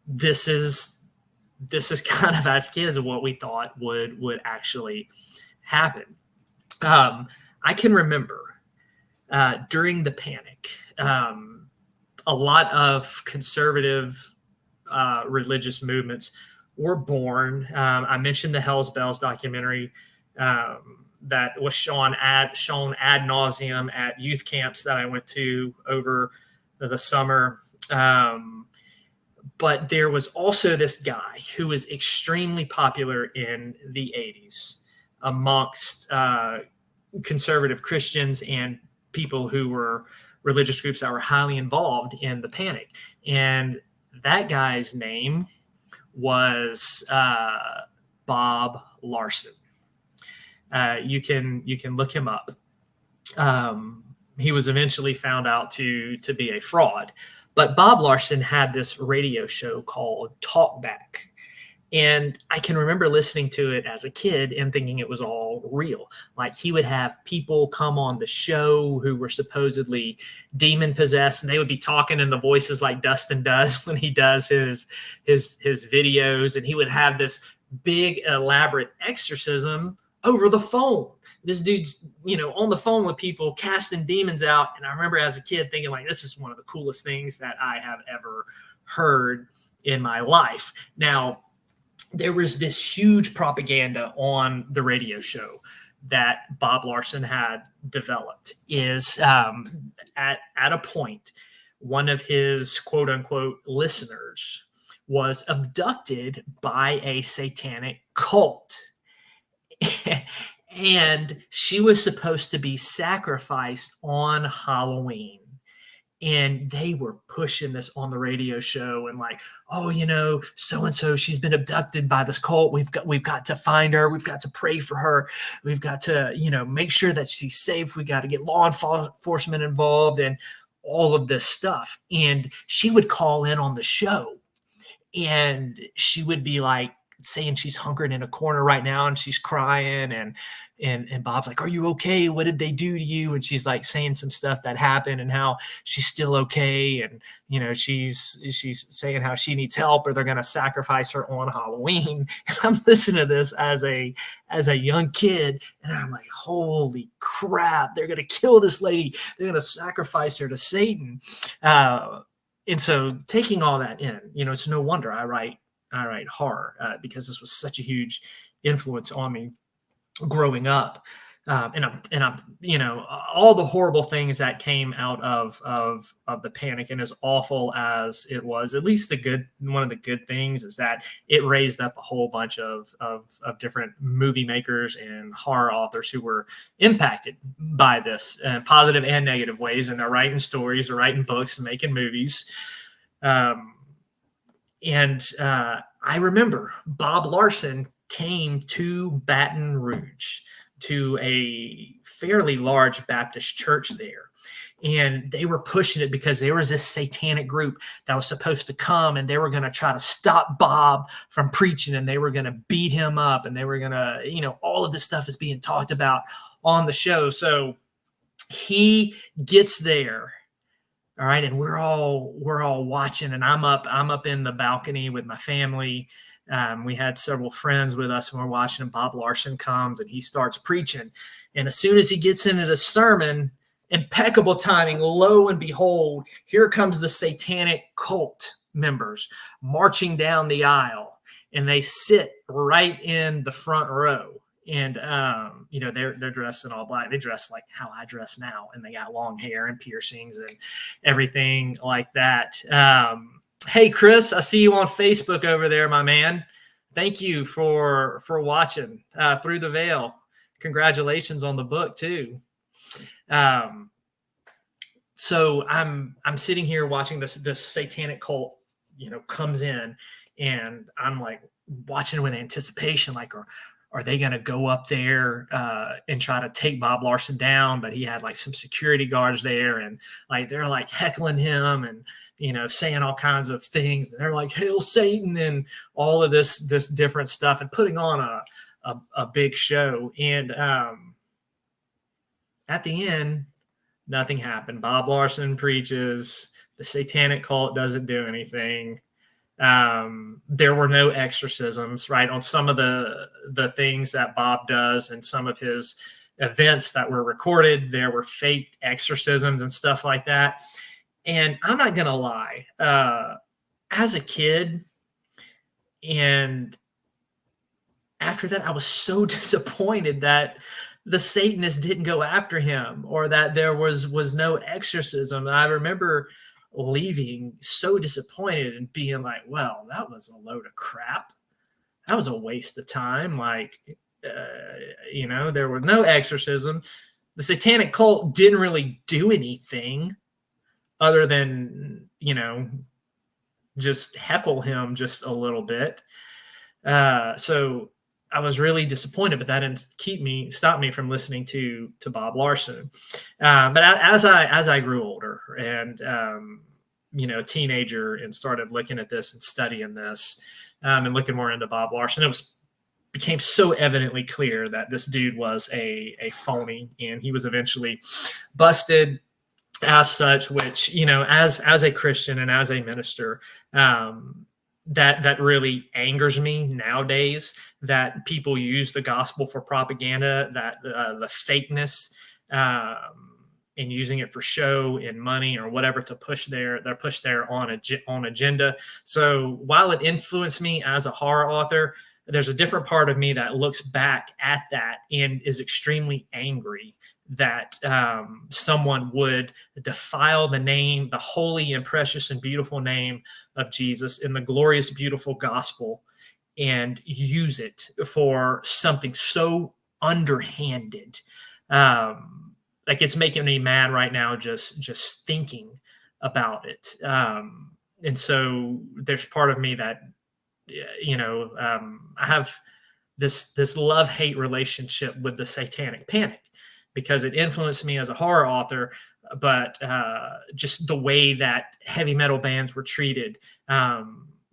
This is kind of, as kids, what we thought would actually happen. I can remember during the panic, a lot of conservative religious movements were born. I mentioned the Hell's Bells documentary that was shown ad nauseum at youth camps that I went to over the summer. But there was also this guy who was extremely popular in the 80s amongst conservative Christians and people who were religious groups that were highly involved in the panic. And that guy's name was Bob Larson. You can look him up. He was eventually found out to be a fraud. But Bob Larson had this radio show called Talkback. And I can remember listening to it as a kid and thinking it was all real. Like, he would have people come on the show who were supposedly demon possessed, and they would be talking in the voices like Dustin does when he does his videos. And he would have this big elaborate exorcism over the phone. This dude's, on the phone with people casting demons out. And I remember as a kid thinking, like, this is one of the coolest things that I have ever heard in my life. Now, there was this huge propaganda on the radio show that Bob Larson had developed. Is at a point, one of his quote unquote listeners was abducted by a satanic cult. And she was supposed to be sacrificed on Halloween. And they were pushing this on the radio show and like, oh, so-and-so, she's been abducted by this cult. We've got to find her. We've got to pray for her. We've got to, make sure that she's safe. We got to get law enforcement involved and all of this stuff. And she would call in on the show, and she would be like saying she's hunkered in a corner right now and she's crying, and Bob's like, are you okay? What did they do to you? And she's like saying some stuff that happened and how she's still okay. And, she's saying how she needs help or they're going to sacrifice her on Halloween. And I'm listening to this as a young kid, and I'm like, holy crap, they're going to kill this lady. They're going to sacrifice her to Satan. And so taking all that in, it's no wonder I write horror, because this was such a huge influence on me growing up. and I'm, all the horrible things that came out of the panic, and as awful as it was, at least one of the good things is that it raised up a whole bunch of different movie makers and horror authors who were impacted by this in positive and negative ways, and they're writing stories, they're writing books, and making movies. I remember Bob Larson came to Baton Rouge, to a fairly large Baptist church there. And they were pushing it because there was this satanic group that was supposed to come, and they were going to try to stop Bob from preaching, and they were going to beat him up, and they were going to, all of this stuff is being talked about on the show. So he gets there. All right. And we're all watching, and I'm up in the balcony with my family. We had several friends with us, and we're watching, and Bob Larson comes and he starts preaching. And as soon as he gets into the sermon, impeccable timing, lo and behold, here comes the satanic cult members marching down the aisle, and they sit right in the front row. And, they're dressed in all black. They dress like how I dress now, and they got long hair and piercings and everything like that. Hey, Chris, I see you on Facebook over there, my man. Thank you for watching Through the Veil. Congratulations on the book too. So I'm sitting here watching this satanic cult, comes in, and I'm like watching with anticipation, like, are they going to go up there and try to take Bob Larson down? But he had like some security guards there, and like they're like heckling him and saying all kinds of things. And they're like, "Hail Satan," and all of this different stuff, and putting on a big show. And at the end, nothing happened. Bob Larson preaches. The satanic cult doesn't do anything. There were no exorcisms, right? On some of the things that Bob does and some of his events that were recorded, there were fake exorcisms and stuff like that. And I'm not going to lie, as a kid, and after that, I was so disappointed that the Satanists didn't go after him, or that there was no exorcism. I remember leaving so disappointed and being like, well, that was a load of crap. That was a waste of time. Like, there were no exorcism. The satanic cult didn't really do anything other than, just heckle him just a little bit. So I was really disappointed, but that didn't stop me from listening to Bob Larson. But as I grew older and, a teenager, and started looking at this and studying this, and looking more into Bob Larson, it became so evidently clear that this dude was a phony, and he was eventually busted as such, which, as a Christian and as a minister, that really angers me nowadays, that people use the gospel for propaganda, that the fakeness, and using it for show and money or whatever to push their on agenda. So while it influenced me as a horror author, there's a different part of me that looks back at that and is extremely angry that someone would defile the name, the holy and precious and beautiful name of Jesus in the glorious, beautiful gospel, and use it for something so underhanded. Like, it's making me mad right now just thinking about it. And so there's part of me that, I have this love-hate relationship with the Satanic Panic, because it influenced me as a horror author, but just the way that heavy metal bands were treated.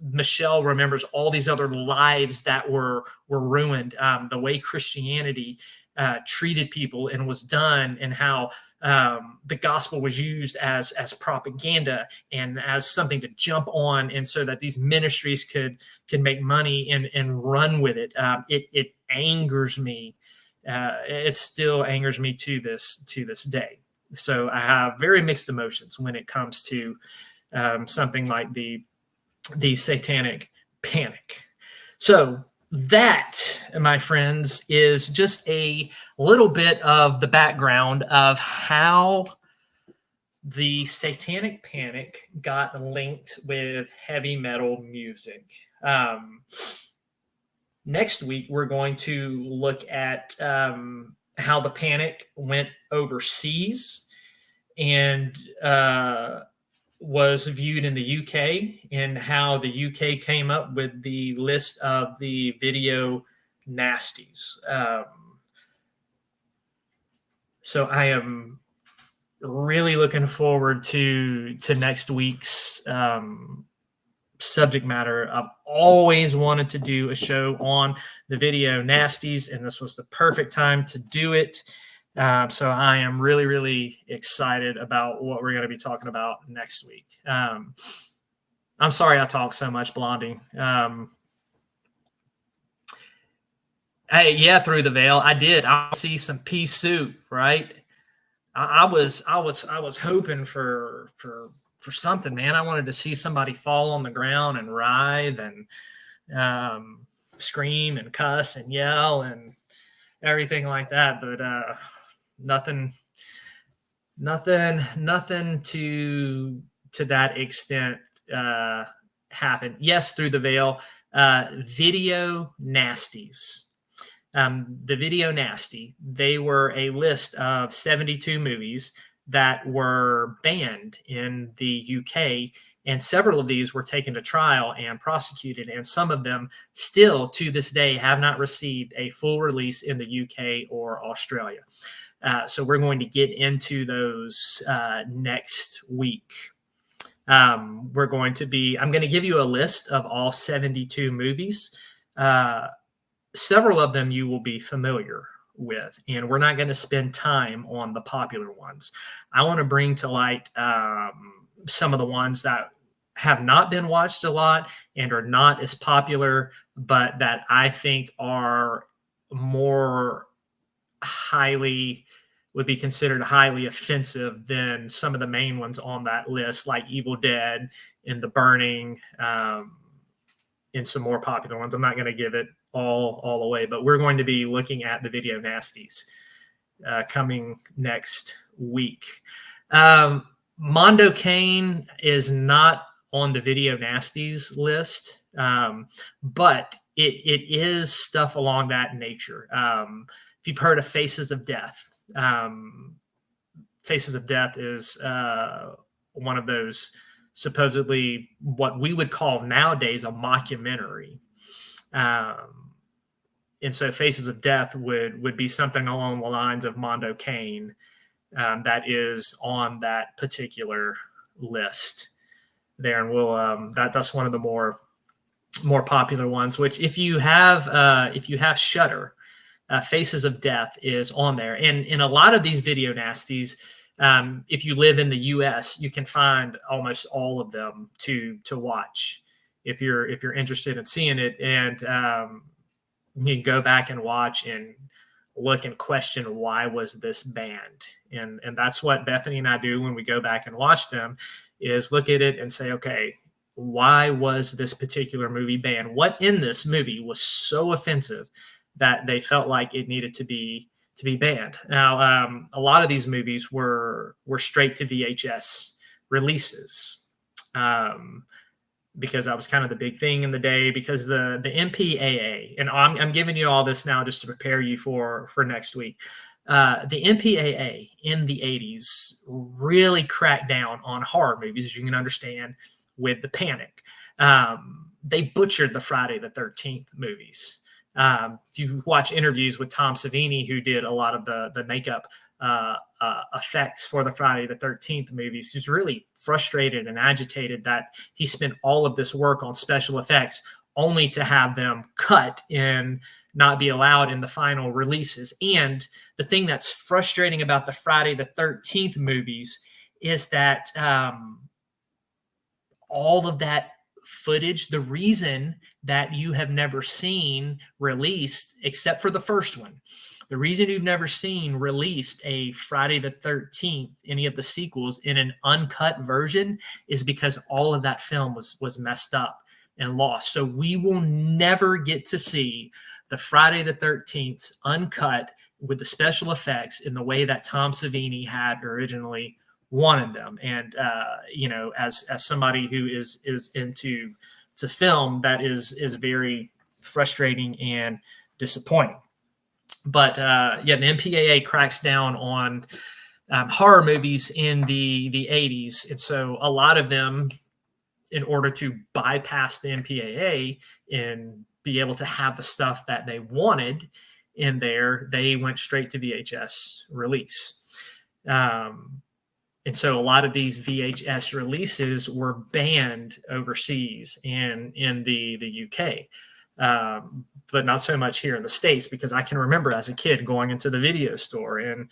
Michelle remembers all these other lives that were ruined, the way Christianity treated people and was done, and how the gospel was used as propaganda and as something to jump on, and so that these ministries could make money and run with it. It angers me. It still angers me to this day. So I have very mixed emotions when it comes to something like the Satanic Panic. So that, my friends, is just a little bit of the background of how the Satanic Panic got linked with heavy metal music. Next week, we're going to look at how the Panic went overseas and was viewed in the UK, and how the UK came up with the list of the video nasties. So I am really looking forward to next week's subject matter. I've always wanted to do a show on the video nasties, and this was the perfect time to do it. So I am really, really excited about what we're going to be talking about next week. I'm sorry I talk so much, Blondie. Hey, yeah, Through the Veil, I did. I see some pea soup, right? I was hoping for something, man. I wanted to see somebody fall on the ground and writhe and scream and cuss and yell and everything like that, but nothing to that extent happened. Yes, Through the Veil, video nasties. The Video Nasty, they were a list of 72 movies that were banned in the UK, and several of these were taken to trial and prosecuted, and some of them still to this day have not received a full release in the UK or Australia. So we're going to get into those next week. I'm going to give you a list of all 72 movies. Several of them you will be familiar with, and we're not going to spend time on the popular ones. I want to bring to light some of the ones that have not been watched a lot and are not as popular, but that I think are more would be considered highly offensive than some of the main ones on that list, like Evil Dead and The Burning, and some more popular ones. I'm not going to give it all away, but we're going to be looking at the video nasties coming next week. Mondo Cane is not on the video nasties list, but it is stuff along that nature. If you've heard of Faces of Death, Faces of Death is one of those supposedly what we would call nowadays a mockumentary. And so Faces of Death would be something along the lines of Mondo Cane that is on that particular list there. And we'll that's one of the more popular ones, which if you have Shudder, Faces of Death is on there. And in a lot of these video nasties, if you live in the US, you can find almost all of them to watch if you're interested in seeing it. And you can go back and watch and look and question, why was this banned? And that's what Bethany and I do when we go back and watch them, is look at it and say, okay, why was this particular movie banned? What in this movie was so offensive that they felt like it needed to be banned? Now, a lot of these movies were straight to VHS releases, because that was kind of the big thing in the day, because the MPAA, and I'm giving you all this now just to prepare you for next week. The MPAA in the 80s really cracked down on horror movies, as you can understand, with the Panic. They butchered the Friday the 13th movies. You watch interviews with Tom Savini, who did a lot of the makeup effects for the Friday the 13th movies. He's really frustrated and agitated that he spent all of this work on special effects only to have them cut and not be allowed in the final releases. And the thing that's frustrating about the Friday the 13th movies is that all of that footage, the reason that you have never seen released, except for the first one, the reason you've never seen released a Friday the 13th, any of the sequels, in an uncut version, is because all of that film was messed up and lost. So we will never get to see the Friday the 13th uncut with the special effects in the way that Tom Savini had originally wanted them. And as somebody who is into film, that is very frustrating and disappointing. But the MPAA cracks down on horror movies in the 80s, and so a lot of them, in order to bypass the MPAA and be able to have the stuff that they wanted in there, they went straight to VHS release. And so a lot of these VHS releases were banned overseas and in the UK, but not so much here in the States, because I can remember as a kid going into the video store and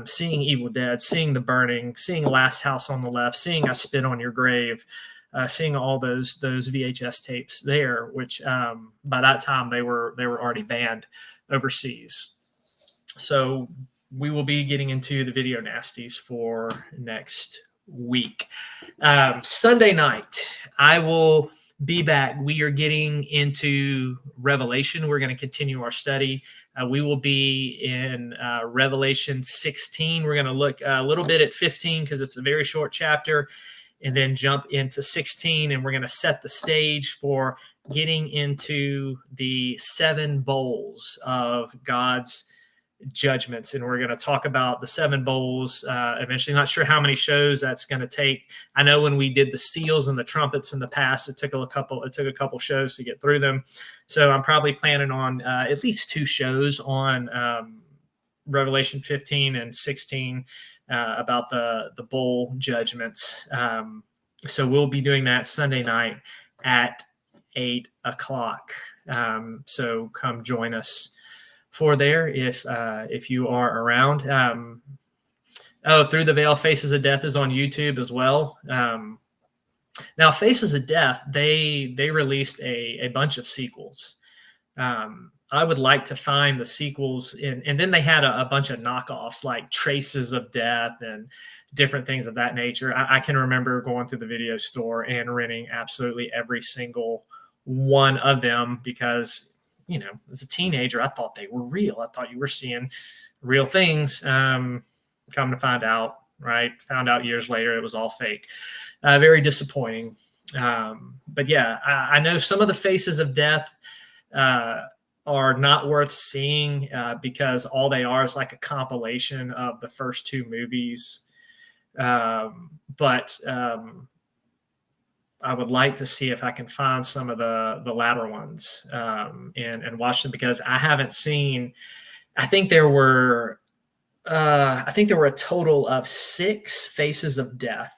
seeing Evil Dead, seeing The Burning, seeing Last House on the Left, seeing I Spit on Your Grave, seeing all those VHS tapes there, which by that time they were already banned overseas. So we will be getting into the video nasties for next week. Sunday night, I will be back. We are getting into Revelation. We're going to continue our study. We will be in Revelation 16. We're going to look a little bit at 15 because it's a very short chapter, and then jump into 16. And we're going to set the stage for getting into the 7 bowls of God's judgments, and we're going to talk about the 7 bowls eventually. Not sure how many shows that's going to take. I know when we did the seals and the trumpets in the past, it took a couple shows to get through them. So I'm probably planning on at least 2 shows on Revelation 15 and 16 about the bowl judgments. So we'll be doing that Sunday night at 8 o'clock. So come join us for there if you are around. Through the Veil, Faces of Death is on YouTube as well. Now, Faces of Death, they released a bunch of sequels. I would like to find the sequels and then they had a bunch of knockoffs like Traces of Death and different things of that nature. I can remember going through the video store and renting absolutely every single one of them because, as a teenager, I thought they were real. I thought you were seeing real things. Come to find out, right? Found out years later it was all fake. Very disappointing. But yeah, I know some of the Faces of Death are not worth seeing because all they are is like a compilation of the first 2 movies. But I would like to see if I can find some of the latter ones and watch them, because I haven't seen. I think there were a total of 6 Faces of Death.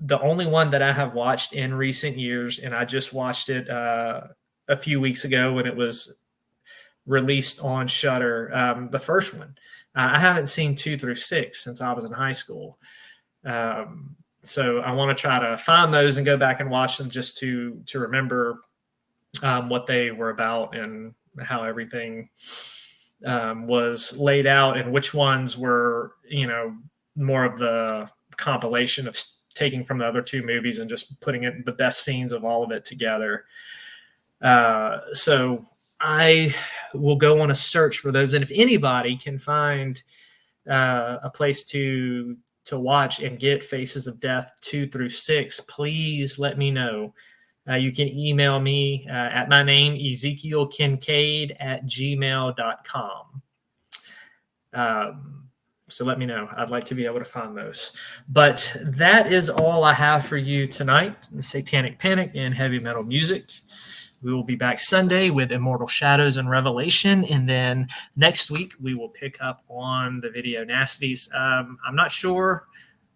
The only one that I have watched in recent years, and I just watched it a few weeks ago when it was released on Shudder. The first one, I haven't seen 2 through 6 since I was in high school. So I want to try to find those and go back and watch them just to remember what they were about and how everything was laid out, and which ones were, more of the compilation of taking from the other 2 movies and just putting it the best scenes of all of it together. So I will go on a search for those. And if anybody can find a place to watch and get Faces of Death 2 through 6, please let me know. You can email me at my name, EzekielKincaid@gmail.com. So let me know. I'd like to be able to find those. But that is all I have for you tonight. Satanic Panic and heavy metal music. We will be back Sunday with Immortal Shadows and Revelation. And then next week, we will pick up on the video nasties. I'm not sure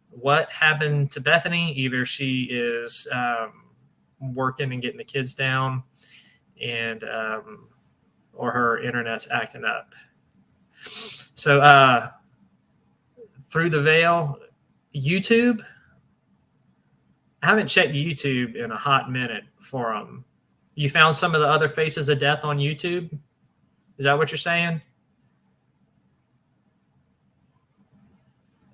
what happened to Bethany. Either she is working and getting the kids down, and or her internet's acting up. So Through the Veil, YouTube. I haven't checked YouTube in a hot minute for them. You found some of the other Faces of Death on YouTube? Is that what you're saying?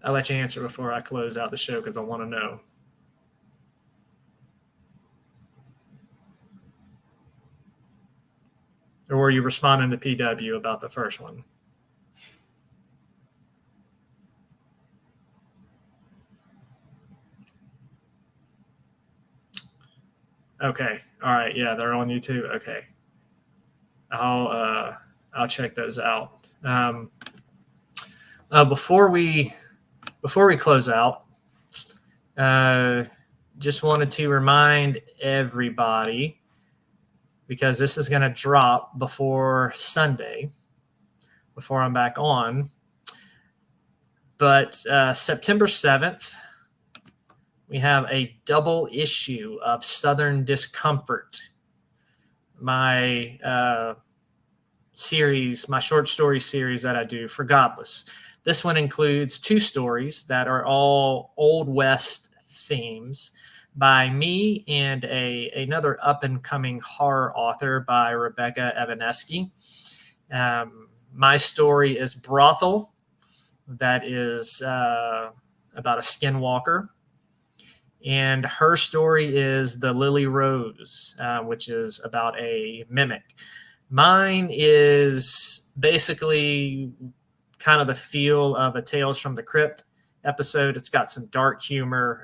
I'll let you answer before I close out the show because I want to know. Or were you responding to PW about the first one? Okay. All right. Yeah, they're on YouTube. Okay. I'll check those out. Before we close out, just wanted to remind everybody, because this is going to drop before Sunday, before I'm back on. But September 7th, we have a double issue of Southern Discomfort, my series, my short story series that I do for Godless. This one includes 2 stories that are all Old West themes by me and another up-and-coming horror author by Rebecca Evanesky. My story is Brothel. That is about a skinwalker. And her story is The Lily Rose, which is about a mimic. Mine is basically kind of the feel of a Tales from the Crypt episode. It's got some dark humor,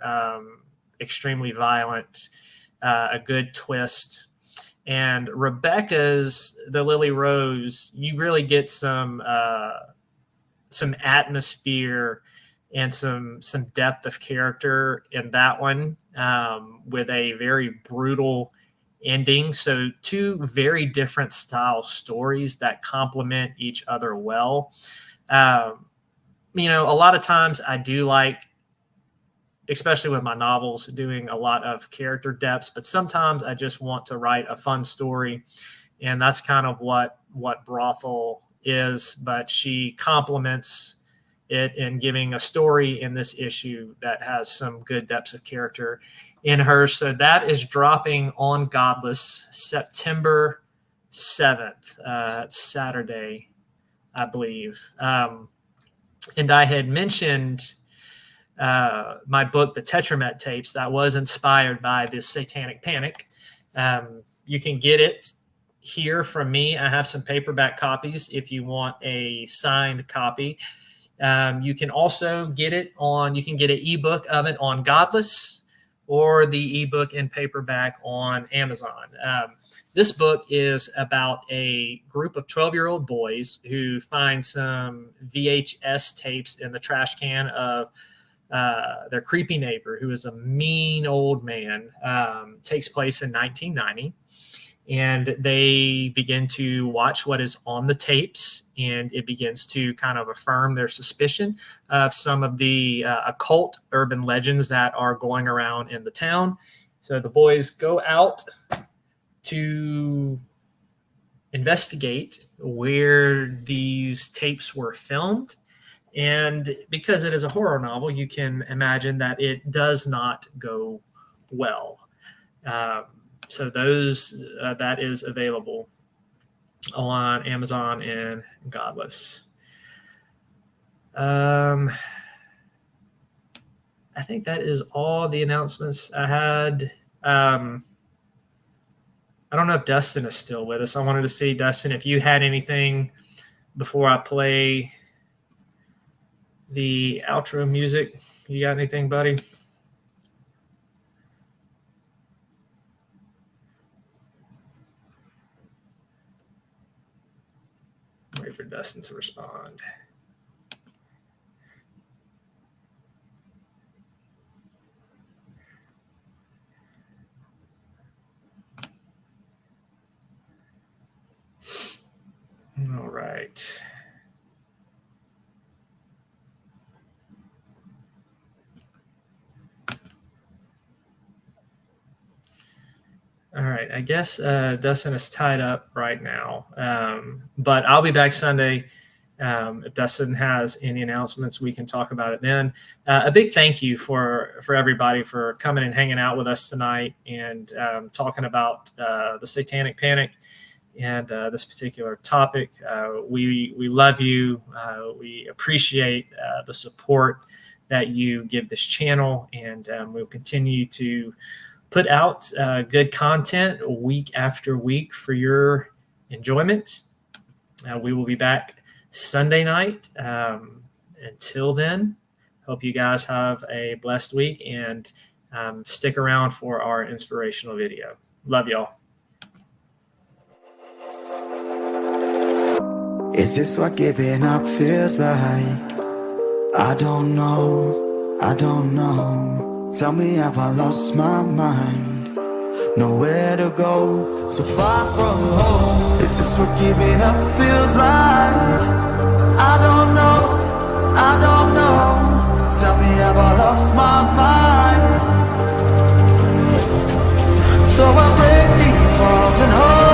extremely violent, a good twist. And Rebecca's The Lily Rose, you really get some atmosphere and some depth of character in that one, with a very brutal ending. So 2 very different style stories that complement each other well. A lot of times I do like, especially with my novels, doing a lot of character depths, but sometimes I just want to write a fun story. And that's kind of what Brothel is, but she complements it in giving a story in this issue that has some good depths of character in her. So that is dropping on Godless September 7th, Saturday, I believe. And I had mentioned my book, The Tetramet Tapes, that was inspired by the Satanic Panic. You can get it here from me. I have some paperback copies if you want a signed copy. You can also get it you can get an ebook of it on Godless, or the ebook and paperback on Amazon. This book is about a group of 12-year-old boys who find some VHS tapes in the trash can of their creepy neighbor, who is a mean old man. Takes place in 1990. And they begin to watch what is on the tapes, and it begins to kind of affirm their suspicion of some of the occult urban legends that are going around in the town. So the boys go out to investigate where these tapes were filmed. And because it is a horror novel, you can imagine that it does not go well. So that is available on Amazon and Godless. I think that is all the announcements I had. I don't know if Dustin is still with us. I wanted to see, Dustin, if you had anything before I play the outro music. You got anything, buddy? Wait for Dustin to respond. All right. All right. I guess Dustin is tied up right now, but I'll be back Sunday. If Dustin has any announcements, we can talk about it then. A big thank you for everybody for coming and hanging out with us tonight and talking about the Satanic Panic and this particular topic. We love you. We appreciate the support that you give this channel, and we'll continue to put out good content week after week for your enjoyment. We will be back Sunday night. Until then, hope you guys have a blessed week, and stick around for our inspirational video. Love y'all. Is this what giving up feels like? I don't know, I don't know. Tell me, have I lost my mind? Nowhere to go, so far from home. Is this what giving up feels like? I don't know, I don't know. Tell me, have I lost my mind? So I break these walls and hold